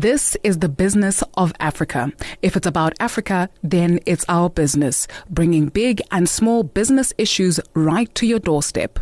This is the business of Africa. If it's about Africa, then it's our business, bringing big and small business issues right to your doorstep.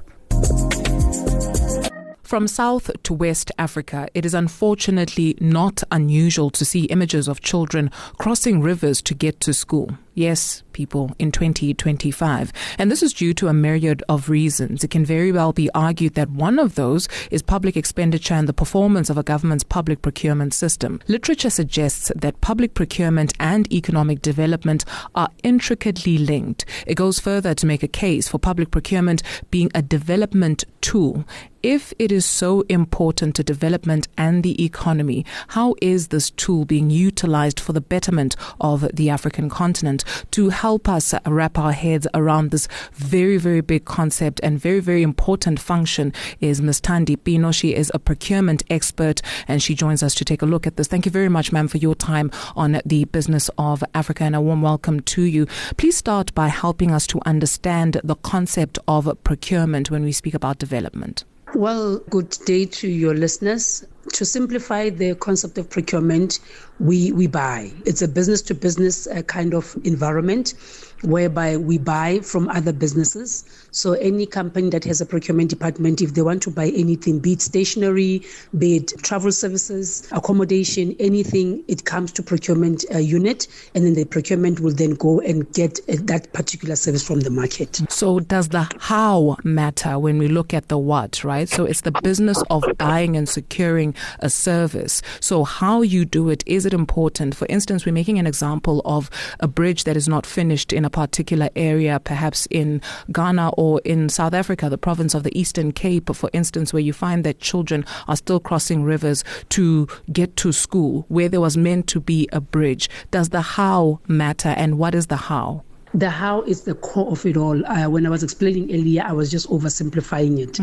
From South to West Africa, it is unfortunately not unusual to see images of children crossing rivers to get to school. Yes, people, in 2025. And this is due to a myriad of reasons. It can very well be argued that one of those is public expenditure and the performance of a government's public procurement system. Literature suggests that public procurement and economic development are intricately linked. It goes further to make a case for public procurement being a development tool. If it is so important to development and the economy, how is this tool being utilized for the betterment of the African continent? To help us wrap our heads around this very, very big concept and very, very important function is Ms. Thandi Pino. She is a procurement expert and she joins us to take a look at this. Thank you very much, ma'am, for your time on the business of Africa, and a warm welcome to you. Please start by helping us to understand the concept of procurement when we speak about development. Well, good day to your listeners. To simplify the concept of procurement, we buy. It's a business-to-business kind of environment whereby we buy from other businesses. So any company that has a procurement department, if they want to buy anything, be it stationery, be it travel services, accommodation, anything, it comes to procurement unit, and then the procurement will then go and get that particular service from the market. So does the how matter when we look at the what, right? So it's the business of buying and securing a service. So how you do it, is it important? For instance, we're making an example of a bridge that is not finished in a particular area, perhaps in Ghana or in South Africa, the province of the Eastern Cape, for instance, where you find that children are still crossing rivers to get to school, where there was meant to be a bridge. Does the how matter, and what is the how? The how is the core of it all. When I was explaining earlier, I was just oversimplifying it.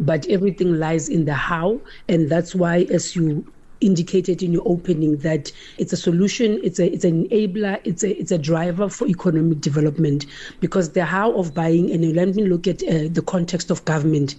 But everything lies in the how, and that's why, as you indicated in your opening, that it's a solution, it's an enabler, it's a driver for economic development. Because the how of buying, and let me look at the context of government.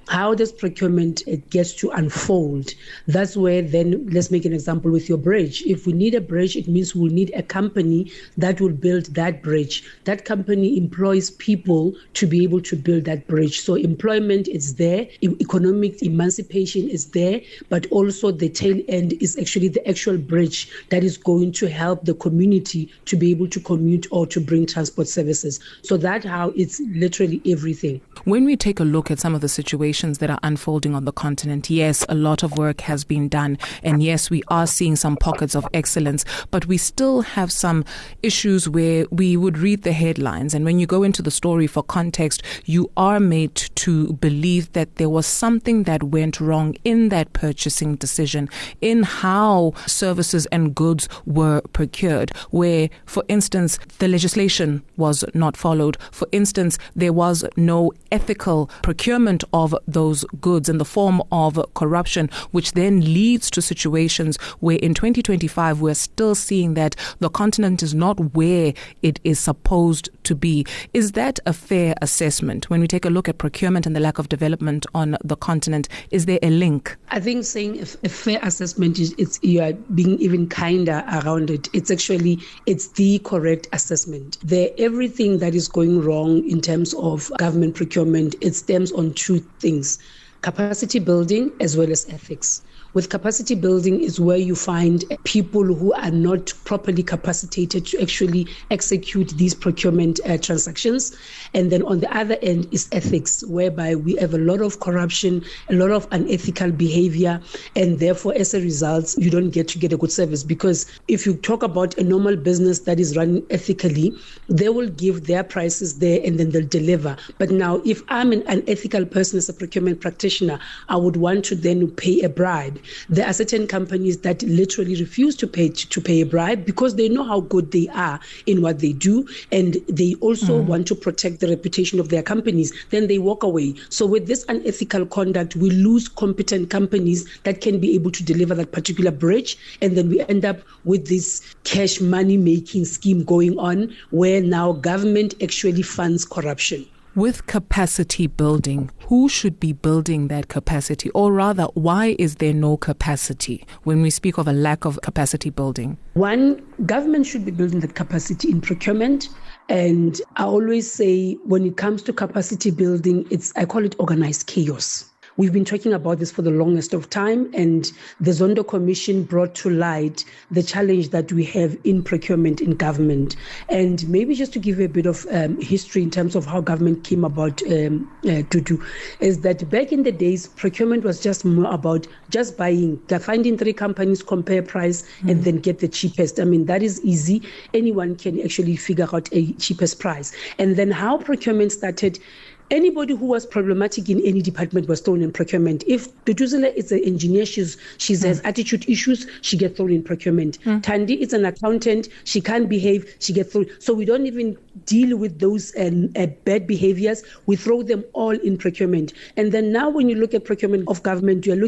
How does procurement gets to unfold? That's where then, let's make an example with your bridge. If we need a bridge, it means we'll need a company that will build that bridge. That company employs people to be able to build that bridge. So employment is there, economic emancipation is there, but also the tail end is actually the actual bridge that is going to help the community to be able to commute or to bring transport services. So that how it's literally everything. When we take a look at some of the situations that are unfolding on the continent, yes, a lot of work has been done. And yes, we are seeing some pockets of excellence, but we still have some issues where we would read the headlines. And when you go into the story for context, you are made to believe that there was something that went wrong in that purchasing decision, in how services and goods were procured, where, for instance, the legislation was not followed. For instance, there was no ethical procurement of those goods in the form of corruption, which then leads to situations where in 2025 we're still seeing that the continent is not where it is supposed to be. Is that a fair assessment? When we take a look at procurement and the lack of development on the continent, is there a link? I think saying a fair assessment is you are being even kinder around it. It's the correct assessment. Everything that is going wrong in terms of government procurement, it stems on two things: capacity building as well as ethics. With capacity building is where you find people who are not properly capacitated to actually execute these procurement transactions. And then on the other end is ethics, whereby we have a lot of corruption, a lot of unethical behavior, and therefore, as a result, you don't get a good service. Because if you talk about a normal business that is running ethically, they will give their prices there and then they'll deliver. But now, if I'm an unethical person as a procurement practitioner, I would want to then pay a bribe. There are certain companies that literally refuse to pay a bribe because they know how good they are in what they do, and they also want to protect the reputation of their companies. Then they walk away. So with this unethical conduct, we lose competent companies that can be able to deliver that particular bridge, and then we end up with this cash money making scheme going on where now government actually funds corruption. With capacity building, who should be building that capacity? Or rather, why is there no capacity when we speak of a lack of capacity building? One, government should be building that capacity in procurement. And I always say when it comes to capacity building, I call it organized chaos. We've been talking about this for the longest of time, and the Zondo Commission brought to light the challenge that we have in procurement in government. And maybe just to give you a bit of history in terms of how government came about to do, is that back in the days, procurement was just more about just buying, finding 3 companies, compare price, and then get the cheapest. I mean, that is easy. Anyone can actually figure out a cheapest price. And then how procurement started, anybody who was problematic in any department was thrown in procurement. If Duduzile is an engineer, she has attitude issues, she gets thrown in procurement. Tandi is an accountant, she can't behave, she gets thrown. So we don't even deal with those bad behaviors. We throw them all in procurement. And then now when you look at procurement of government, you're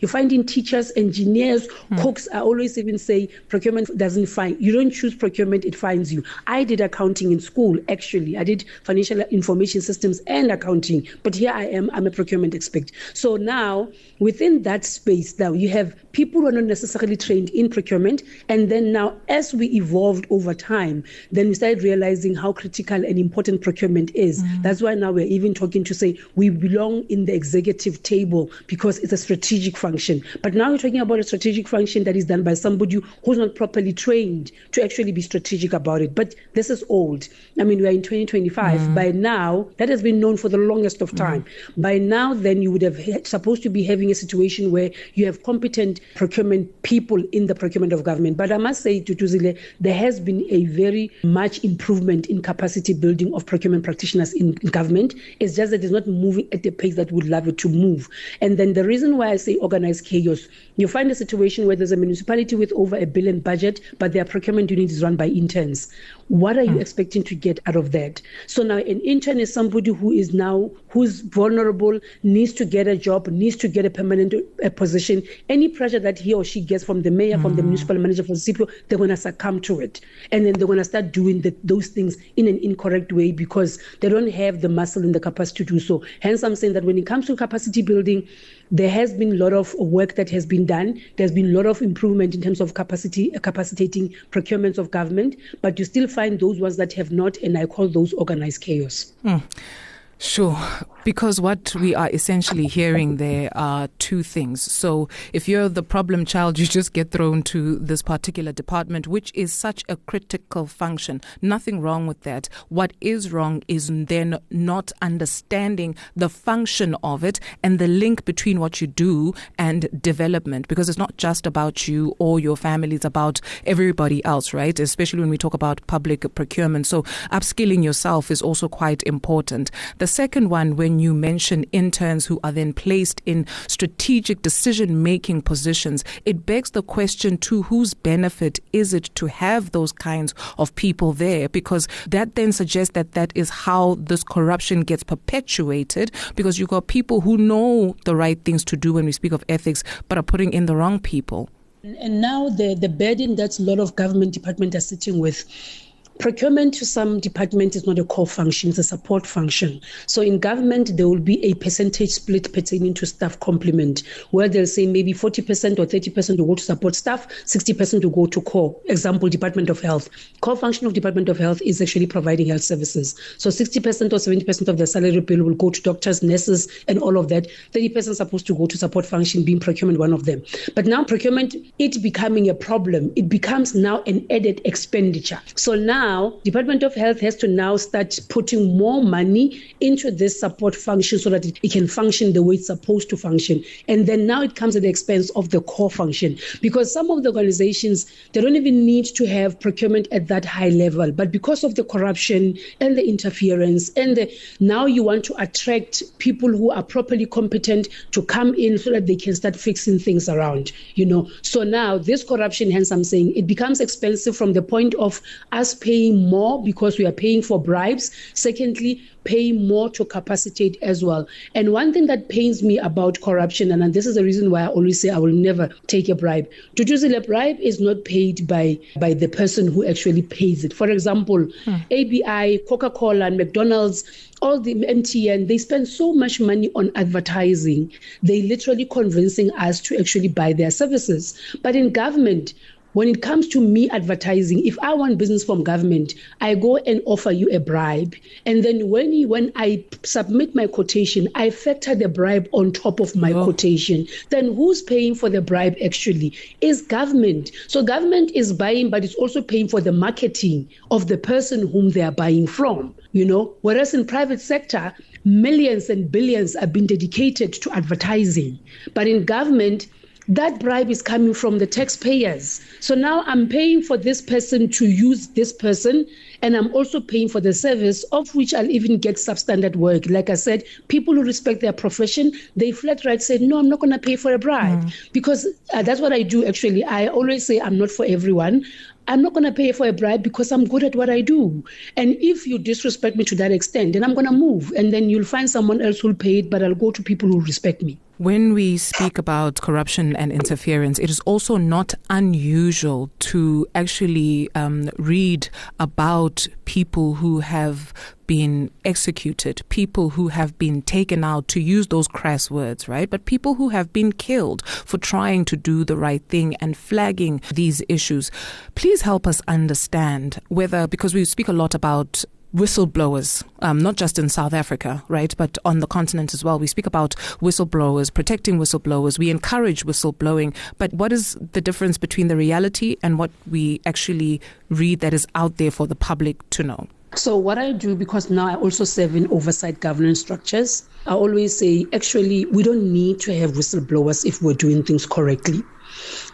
finding teachers, engineers, cooks. I always even say procurement doesn't find. You don't choose procurement, it finds you. I did accounting in school, actually. I did financial information systems and accounting, but here I'm a procurement expert. So now within that space, now you have people who are not necessarily trained in procurement, and then now as we evolved over time, then we started realizing how critical and important procurement is. That's why now we're even talking to say we belong in the executive table because it's a strategic function. But now we're talking about a strategic function that is done by somebody who's not properly trained to actually be strategic about it. But this is old. I mean, we're in 2025. By now, that has been known for the longest of time. By now, then you would have supposed to be having a situation where you have competent procurement people in the procurement of government. But I must say to Tuzile, there has been a very much improvement in capacity building of procurement practitioners in government. It's just that it's not moving at the pace that we would love it to move. And then the reason why I say organized chaos, you find a situation where there's a municipality with over $1 billion budget, but their procurement unit is run by interns. What are you expecting to get out of that? So now an intern is somebody who's vulnerable, needs to get a job, needs to get a permanent position. Any pressure that he or she gets from the mayor, from the municipal manager, from the CPO, they're going to succumb to it. And then they're going to start doing those things in an incorrect way because they don't have the muscle and the capacity to do so. Hence, I'm saying that when it comes to capacity building, there has been a lot of work that has been done. There's been a lot of improvement in terms of capacitating procurements of government, but you still find those ones that have not, and I call those organized chaos. Sure, because what we are essentially hearing there are two things. So if you're the problem child, you just get thrown to this particular department, which is such a critical function. Nothing wrong with that. What is wrong is then not understanding the function of it and the link between what you do and development, because it's not just about you or your family, it's about everybody else, right? Especially when we talk about public procurement. So upskilling yourself is also quite important. The second one, when you mention interns who are then placed in strategic decision-making positions, it begs the question to whose benefit is it to have those kinds of people there? Because that then suggests that is how this corruption gets perpetuated, because you've got people who know the right things to do when we speak of ethics, but are putting in the wrong people. And now the burden that a lot of government departments are sitting with, procurement to some department is not a core function, it's a support function. So in government, there will be a percentage split pertaining to staff complement, where they'll say maybe 40% or 30% will go to support staff, 60% will go to core. Example, Department of Health. Core function of Department of Health is actually providing health services. So 60% or 70% of the salary bill will go to doctors, nurses, and all of that. 30% is supposed to go to support function, being procurement one of them. But now procurement, it becoming a problem, it becomes now an added expenditure. So now Department of Health has to now start putting more money into this support function so that it can function the way it's supposed to function. And then now it comes at the expense of the core function, because some of the organizations, they don't even need to have procurement at that high level. But because of the corruption and the interference, now you want to attract people who are properly competent to come in so that they can start fixing things around, So now this corruption, hence I'm saying, it becomes expensive from the point of us paying paying more because we are paying for bribes. Secondly, paying more to capacitate as well. And one thing that pains me about corruption, and this is the reason why I always say I will never take a bribe. Tutuzi, a bribe is not paid by the person who actually pays it. For example, ABI, Coca-Cola, and McDonald's, all the MTN, they spend so much money on advertising. They literally convincing us to actually buy their services. But in government, when it comes to me advertising, if I want business from government, I go and offer you a bribe. And then when I submit my quotation, I factor the bribe on top of my quotation. Then who's paying for the bribe actually? Is government. So government is buying, but it's also paying for the marketing of the person whom they are buying from. Whereas in private sector, millions and billions are being dedicated to advertising. But in government, that bribe is coming from the taxpayers. So now I'm paying for this person to use this person, and I'm also paying for the service, of which I'll even get substandard work. Like I said, people who respect their profession, they flat right say, no, I'm not going to pay for a bribe. Because that's what I do, actually. I always say I'm not for everyone. I'm not going to pay for a bribe because I'm good at what I do. And if you disrespect me to that extent, then I'm going to move. And then you'll find someone else who'll pay it, but I'll go to people who respect me. When we speak about corruption and interference, it is also not unusual to actually read about people who have been executed, people who have been taken out, to use those crass words, right? But people who have been killed for trying to do the right thing and flagging these issues. Please help us understand whether, because we speak a lot about whistleblowers, not just in South Africa, right, but on the continent as well. We speak about whistleblowers, protecting whistleblowers. We encourage whistleblowing. But what is the difference between the reality and what we actually read that is out there for the public to know? So what I do, because now I also serve in oversight governance structures, I always say, actually, we don't need to have whistleblowers if we're doing things correctly.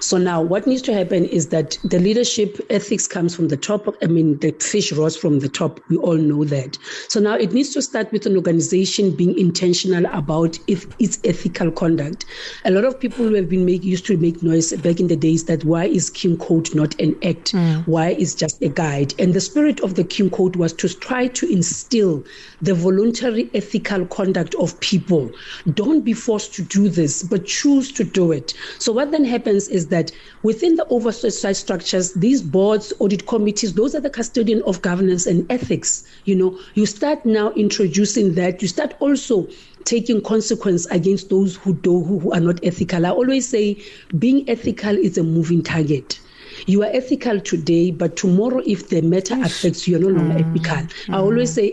So now what needs to happen is that the leadership ethics comes from the top. The fish rots from the top. We all know that. So now it needs to start with an organization being intentional about its ethical conduct. A lot of people who have been used to make noise back in the days that why is King Code not an act? Why is just a guide? And the spirit of the King Code was to try to instill the voluntary ethical conduct of people. Don't be forced to do this, but choose to do it. So what then happens is that within the oversight structures, these boards, audit committees, those are the custodian of governance and ethics. You start now introducing that. You start also taking consequence against those who are not ethical. I always say being ethical is a moving target. You are ethical today, but tomorrow, if the matter affects you, you're no longer ethical. I always say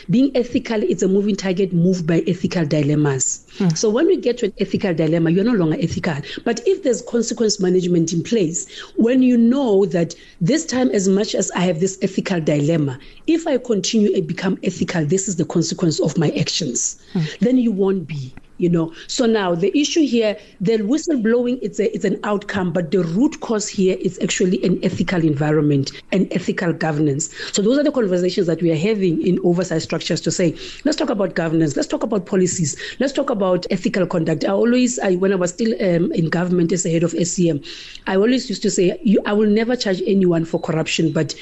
being ethical is a moving target moved by ethical dilemmas. So when we get to an ethical dilemma, you're no longer ethical. But if there's consequence management in place, when you know that this time, as much as I have this ethical dilemma, if I continue and become ethical, this is the consequence of my actions, then you won't be. So now the issue here, the whistleblowing, it's an outcome, but the root cause here is actually an ethical environment and ethical governance. So those are the conversations that we are having in oversight structures to say, let's talk about governance, let's talk about policies, let's talk about ethical conduct. When I was still in government as a head of SCM, I always used to say, I will never charge anyone for corruption, but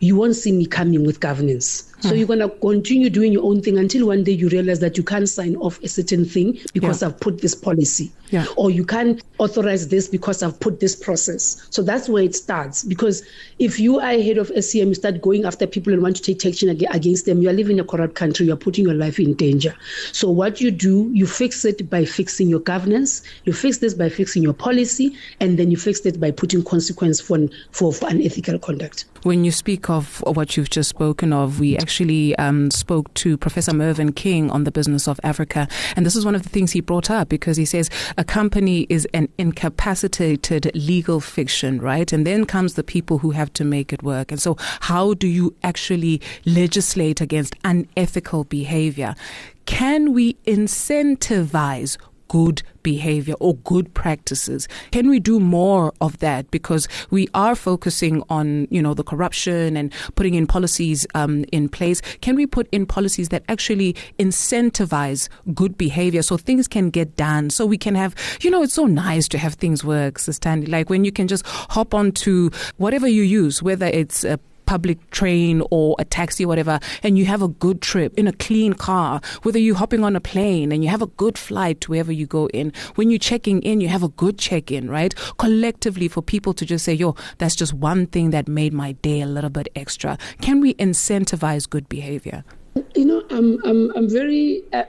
you won't see me coming with governance. So you're going to continue doing your own thing until one day you realize that you can't sign off a certain thing because I've put this policy. Or you can't authorize this because I've put this process. So that's where it starts. Because if you are head of SCM, you start going after people and want to take action against them, you are living in a corrupt country, you're putting your life in danger. So what you do, you fix it by fixing your governance, you fix this by fixing your policy, and then you fix it by putting consequence for unethical conduct. When you speak of what you've just spoken of, we actually spoke to Professor Mervyn King on the Business of Africa. And this is one of the things he brought up, because he says a company is an incapacitated legal fiction, right? And then comes the people who have to make it work. And so how do you actually legislate against unethical behavior? Can we incentivize good behavior or good practices? Can we do more of that? Because we are focusing on, the corruption and putting in policies in place. Can we put in policies that actually incentivize good behavior so things can get done, so we can have, it's so nice to have things work, Sister Tandy, like when you can just hop onto whatever you use, whether it's public train or a taxi or whatever, and you have a good trip in a clean car, whether you're hopping on a plane and you have a good flight to wherever you go in, when you're checking in, you have a good check-in, right? Collectively, for people to just say, yo, that's just one thing that made my day a little bit extra. Can we incentivize good behavior? You know,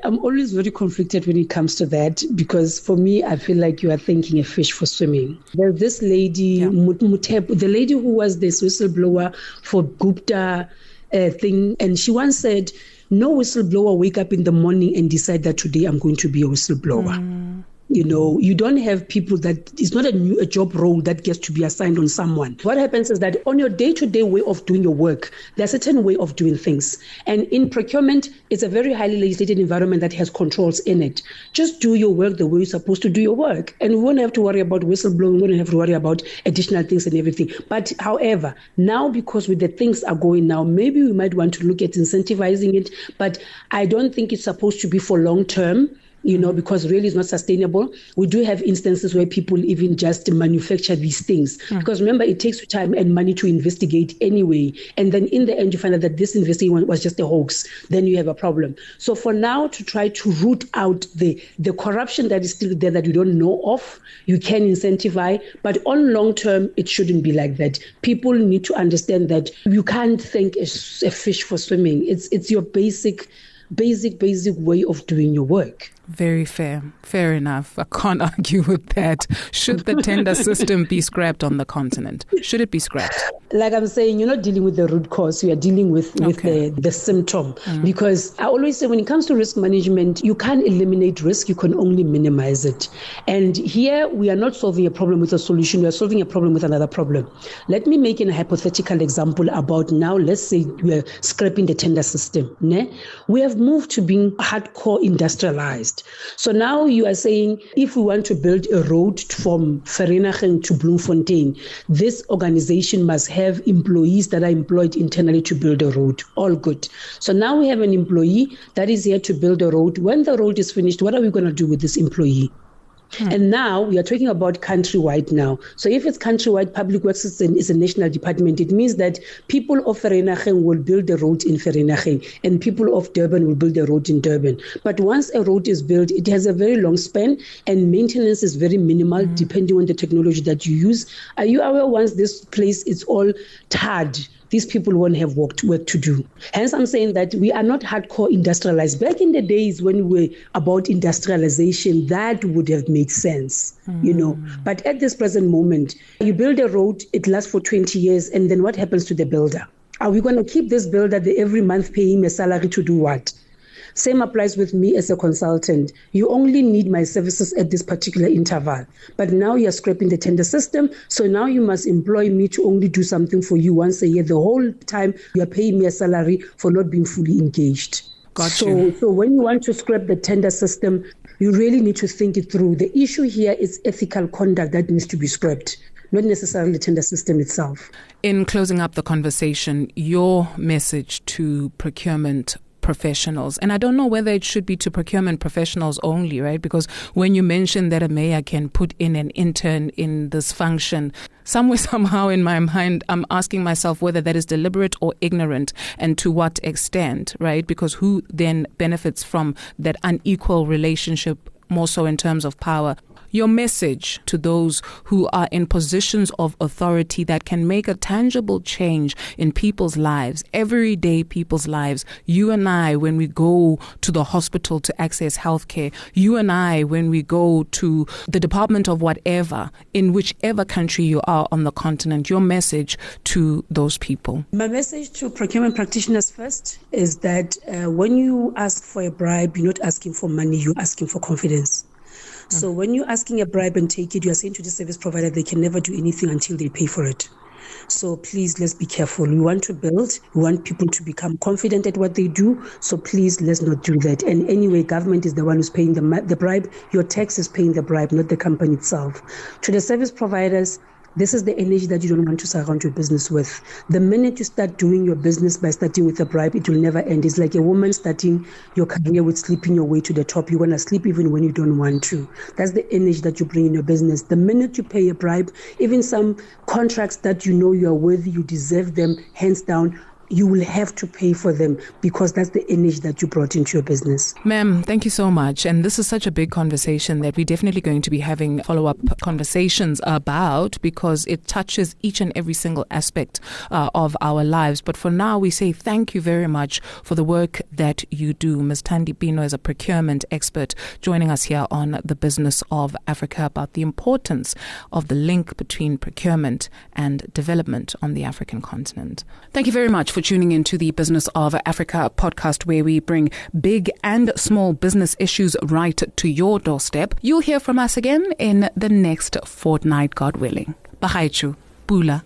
I'm always very conflicted when it comes to that, because for me, I feel like you are thanking a fish for swimming. There's this lady, Moneyweb, the lady who was this whistleblower for Gupta thing, and she once said, no whistleblower wake up in the morning and decide that today I'm going to be a whistleblower. You know, you don't have people that, it's not a job role that gets to be assigned on someone. What happens is that on your day-to-day way of doing your work, there's a certain way of doing things. And in procurement, it's a very highly legislated environment that has controls in it. Just do your work the way you're supposed to do your work. And we won't have to worry about whistleblowing, we won't have to worry about additional things and everything. But however, now because with the things are going now, maybe we might want to look at incentivizing it, but I don't think it's supposed to be for long term. You know, because really it's not sustainable. We do have instances where people even just manufacture these things. Because remember, it takes time and money to investigate anyway. And then in the end, you find out that this investigation was just a hoax. Then you have a problem. So for now, to try to root out the corruption that is still there that you don't know of, you can incentivize. But on long term, it shouldn't be like that. People need to understand that you can't thank a fish for swimming. It's your basic way of doing your work. Very fair. Fair enough. I can't argue with that. Should the tender system be scrapped on the continent? Should it be scrapped? Like I'm saying, you're not dealing with the root cause. You are dealing with the symptom. Because I always say when it comes to risk management, you can't eliminate risk. You can only minimize it. And here we are not solving a problem with a solution. We are solving a problem with another problem. Let me make a hypothetical example about now. Let's say we are scrapping the tender system. We have moved to being hardcore industrialized. So now you are saying, if we want to build a road from Vereeniging to Bloemfontein, this organization must have employees that are employed internally to build a road. All good. So now we have an employee that is here to build a road. When the road is finished, what are we going to do with this employee? And now we are talking about countrywide now. So if it's countrywide, Public Works is a national department. It means that people of Vereeniging will build the road in Vereeniging and people of Durban will build the road in Durban. But once a road is built, it has a very long span and maintenance is very minimal depending on the technology that you use. Are you aware once this place is all tarred, these people won't have work to do. Hence, I'm saying that we are not hardcore industrialized. Back in the days when we were about industrialization, that would have made sense, you know. But at this present moment, you build a road, it lasts for 20 years, and then what happens to the builder? Are we going to keep this builder every month pay him a salary to do what? Same applies with me as a consultant. You only need my services at this particular interval. But now you're scrapping the tender system. So now you must employ me to only do something for you once a year. The whole time you're paying me a salary for not being fully engaged. So when you want to scrap the tender system, you really need to think it through. The issue here is ethical conduct that needs to be scrapped, not necessarily the tender system itself. In closing up the conversation, your message to procurement professionals, and I don't know whether it should be to procurement professionals only, right? Because when you mention that a mayor can put in an intern in this function, somehow in my mind, I'm asking myself whether that is deliberate or ignorant and to what extent, right? Because who then benefits from that unequal relationship more so in terms of power? Your message to those who are in positions of authority that can make a tangible change in people's lives, everyday people's lives. You and I, when we go to the hospital to access healthcare, you and I, when we go to the department of whatever, in whichever country you are on the continent, your message to those people. My message to procurement practitioners first is that when you ask for a bribe, you're not asking for money, you're asking for confidence. So when you're asking a bribe and take it, you are saying to the service provider they can never do anything until they pay for it. So please, let's be careful. We want to build. We want people to become confident at what they do. So please, let's not do that. And anyway, government is the one who's paying the bribe. Your tax is paying the bribe, not the company itself. To the service providers, This is the energy that you don't want to surround your business with. The minute you start doing your business by starting with a bribe, it will never end. It's like a woman starting your career with sleeping your way to the top. You're going to sleep even when you don't want to. That's the energy that you bring in your business. The minute you pay a bribe, even some contracts that you know you are worthy, you deserve them, hands down, you will have to pay for them because that's the energy that you brought into your business. Ma'am, thank you so much. And this is such a big conversation that we're definitely going to be having follow-up conversations about because it touches each and every single aspect of our lives. But for now, we say thank you very much for the work that you do. Ms. Thandi Pino is a procurement expert joining us here on The Business of Africa about the importance of the link between procurement and development on the African continent. Thank you very much for tuning in to the Business of Africa podcast, where we bring big and small business issues right to your doorstep. You'll hear from us again in the next fortnight, God willing. Bahaichu, Bula.